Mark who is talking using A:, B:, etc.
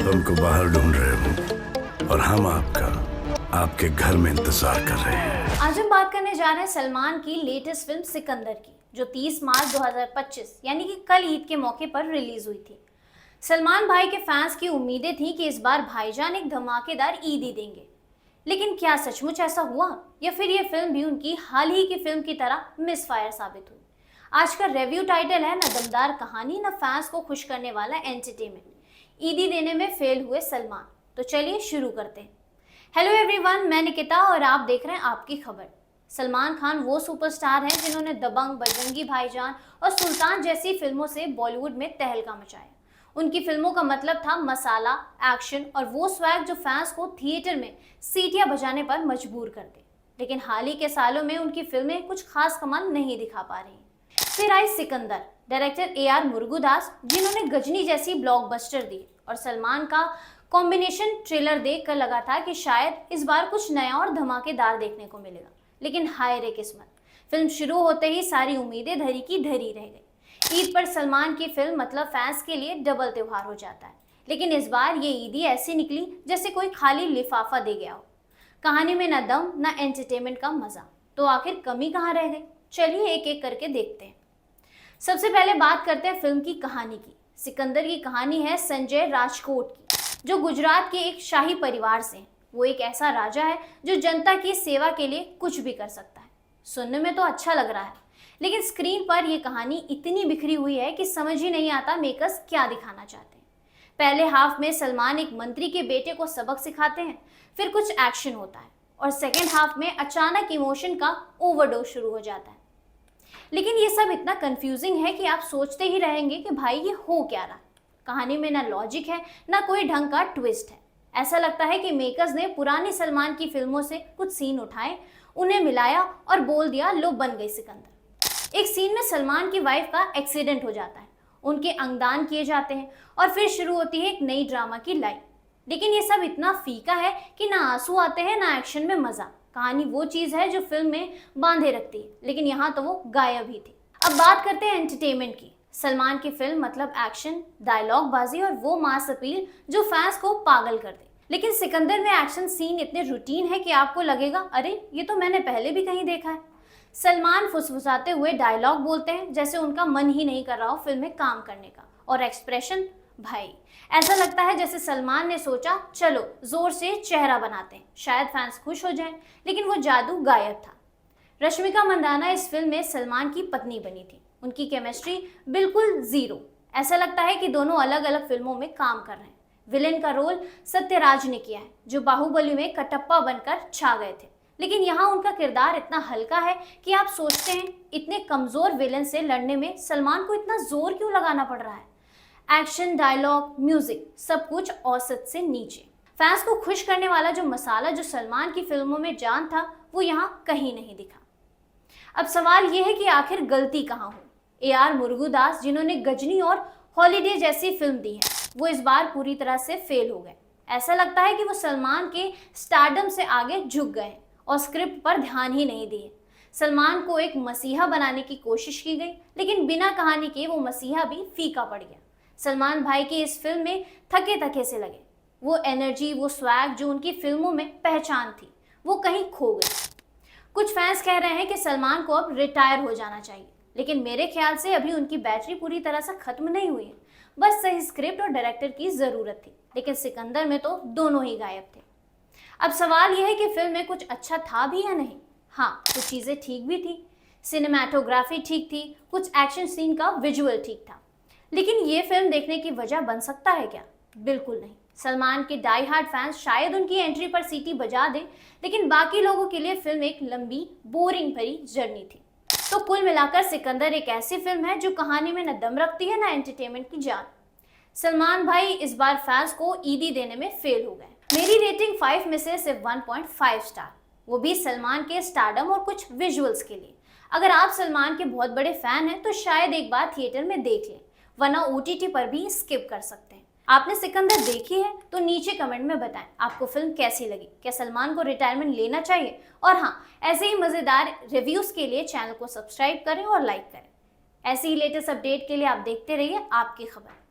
A: आप हमको बाहर ढूंढ रहे हो और हम आपके घर में इंतजार कर रहे हैं।
B: आज हम बात करने जा रहे हैं सलमान की लेटेस्ट फिल्म सिकंदर की, जो 30 मार्च 2025 यानी कि कल ईद के मौके पर रिलीज हुई थी। सलमान भाई के फैंस की उम्मीदें थी कि इस बार भाईजान एक धमाकेदार ईदी देंगे, लेकिन क्या सचमुच ऐसा हुआ या फिर ये फिल्म भी उनकी हाल ही की फिल्म की तरह मिसफायर साबित हुई? आज का रिव्यू टाइटल है, न दमदार कहानी न फैंस को खुश करने वाला एंटरटेनमेंट, ईदी देने में फेल हुए सलमान। तो चलिए शुरू करते हैं। हेलो एवरीवन, मैं निकिता और आप देख रहे हैं आपकी खबर। सलमान खान वो सुपरस्टार हैं जिन्होंने दबंग, बजरंगी भाईजान और सुल्तान जैसी फिल्मों से बॉलीवुड में तहलका मचाया। उनकी फिल्मों का मतलब था मसाला, एक्शन और वो स्वैग जो फैंस को थिएटर में सीटियां बजाने पर मजबूर कर दे। लेकिन हाल ही के सालों में उनकी फिल्में कुछ खास कमाल नहीं दिखा पा रही। फिर आई सिकंदर, डायरेक्टर AR मुरुगदास, जिन्होंने गजनी जैसी ब्लॉकबस्टर दी, और सलमान का कॉम्बिनेशन ट्रेलर देखकर लगा था कि शायद इस बार कुछ नया और धमाकेदार देखने को मिलेगा। लेकिन हाय रे किस्मत, फिल्म शुरू होते ही सारी उम्मीदें धरी की धरी रह गई। ईद पर सलमान की फिल्म मतलब फैंस के लिए डबल त्योहार हो जाता है, लेकिन इस बार ये ईदी ऐसी निकली जैसे कोई खाली लिफाफा दे गया हो। कहानी में न दम न एंटरटेनमेंट का मजा, तो आखिर कमी कहाँ रह गई? चलिए एक एक करके देखते हैं। सबसे पहले बात करते हैं फिल्म की कहानी की। सिकंदर की कहानी है संजय राजकोट की, जो गुजरात के एक शाही परिवार से हैं। वो एक ऐसा राजा है जो जनता की सेवा के लिए कुछ भी कर सकता है। सुनने में तो अच्छा लग रहा है, लेकिन स्क्रीन पर यह कहानी इतनी बिखरी हुई है कि समझ ही नहीं आता मेकर्स क्या दिखाना चाहते हैं। पहले हाफ में सलमान एक मंत्री के बेटे को सबक सिखाते हैं, फिर कुछ एक्शन होता है और सेकेंड हाफ में अचानक इमोशन का ओवरडोज शुरू हो जाता है। लेकिन ये सब इतना कंफ्यूजिंग है कि आप सोचते ही रहेंगे कि भाई ये हो क्या रहा है। कहानी में ना लॉजिक है ना कोई ढंग का ट्विस्ट है। ऐसा लगता है कि मेकर्स ने पुरानी सलमान की फिल्मों से कुछ सीन उठाए, उन्हें मिलाया और बोल दिया लो बन गई सिकंदर। एक सीन में सलमान की वाइफ का एक्सीडेंट हो जाता है, उनके अंगदान किए जाते हैं और फिर शुरू होती है एक नई ड्रामा की लाइन। लेकिन ये सब इतना फीका है कि ना आंसू आते हैं ना एक्शन में मजा। कहानी वो चीज है जो फिल्म में बांधे रखती है, लेकिन यहाँ तो वो गायब ही थी। अब बात करते हैं एंटरटेनमेंट की। सलमान की फिल्म मतलब एक्शन, डायलॉग बाजी और वो मास अपील जो फैंस को पागल कर दे। लेकिन सिकंदर में एक्शन सीन इतने रूटीन है कि आपको लगेगा अरे ये तो मैंने पहले भी कहीं देखा है। सलमान फुसफुसाते हुए डायलॉग बोलते हैं जैसे उनका मन ही नहीं कर रहा हो फिल्म में काम करने का, और एक्सप्रेशन भाई ऐसा लगता है जैसे सलमान ने सोचा चलो जोर से चेहरा बनाते हैं, शायद फैंस खुश हो जाएं, लेकिन वो जादू गायब था। रश्मिका मंदाना इस फिल्म में सलमान की पत्नी बनी थी। उनकी केमिस्ट्री बिल्कुल जीरो। ऐसा लगता है कि दोनों अलग अलग फिल्मों में काम कर रहे हैं। विलेन का रोल सत्यराज ने किया है, जो बाहुबली में कटप्पा बनकर छा गए थे। लेकिन यहाँ उनका किरदार इतना हल्का है कि आप सोचते हैं इतने कमजोर विलेन से लड़ने में सलमान को इतना जोर क्यों लगाना पड़ रहा है। एक्शन, डायलॉग, म्यूजिक सब कुछ औसत से नीचे। फैंस को खुश करने वाला जो मसाला जो सलमान की फिल्मों में जान था, वो यहाँ कहीं नहीं दिखा। अब सवाल ये है कि आखिर गलती कहाँ हो? AR मुरुगदास, जिन्होंने गजनी और हॉलीडे जैसी फिल्म दी है, वो इस बार पूरी तरह से फेल हो गए। ऐसा लगता है कि वो सलमान के स्टारडम से आगे झुक गए और स्क्रिप्ट पर ध्यान ही नहीं दिए। सलमान को एक मसीहा बनाने की कोशिश की गई, लेकिन बिना कहानी के वो मसीहा भी फीका पड़ गया। सलमान भाई की इस फिल्म में थके थके से लगे। वो एनर्जी, वो स्वैग जो उनकी फिल्मों में पहचान थी, वो कहीं खो गई। कुछ फैंस कह रहे हैं कि सलमान को अब रिटायर हो जाना चाहिए, लेकिन मेरे ख्याल से अभी उनकी बैटरी पूरी तरह से खत्म नहीं हुई है। बस सही स्क्रिप्ट और डायरेक्टर की जरूरत थी। लेकिन सिकंदर में तो दोनों ही गायब थे। अब सवाल यह है कि फिल्म में कुछ अच्छा था भी या नहीं। हाँ, कुछ चीजें ठीक भी थी, सिनेमैटोग्राफी ठीक थी, कुछ एक्शन सीन का विजुअल ठीक था। लेकिन ये फिल्म देखने की वजह बन सकता है क्या? बिल्कुल नहीं। सलमान के डाई हार्ड फैंस शायद उनकी एंट्री पर सीटी बजा दें, लेकिन बाकी लोगों के लिए फिल्म एक लंबी, बोरिंग भरी जर्नी थी। तो कुल मिलाकर सिकंदर एक ऐसी फिल्म है जो कहानी में न दम रखती है न एंटरटेनमेंट की जान। सलमान भाई इस बार फैंस को ईदी देने में फेल हो गए। मेरी रेटिंग 5 में से सिर्फ 1.5 स्टार, वो भी सलमान के स्टारडम और कुछ विजुअल्स के लिए। अगर आप सलमान के बहुत बड़े फैन हैं तो शायद एक बार थिएटर में देख लें, वरना OTT पर भी स्किप कर सकते हैं। आपने सिकंदर देखी है तो नीचे कमेंट में बताएं आपको फिल्म कैसी लगी। क्या सलमान को रिटायरमेंट लेना चाहिए? और हाँ, ऐसे ही मजेदार रिव्यूज के लिए चैनल को सब्सक्राइब करें और लाइक करें। ऐसी ही लेटेस्ट अपडेट के लिए आप देखते रहिए आपकी खबर।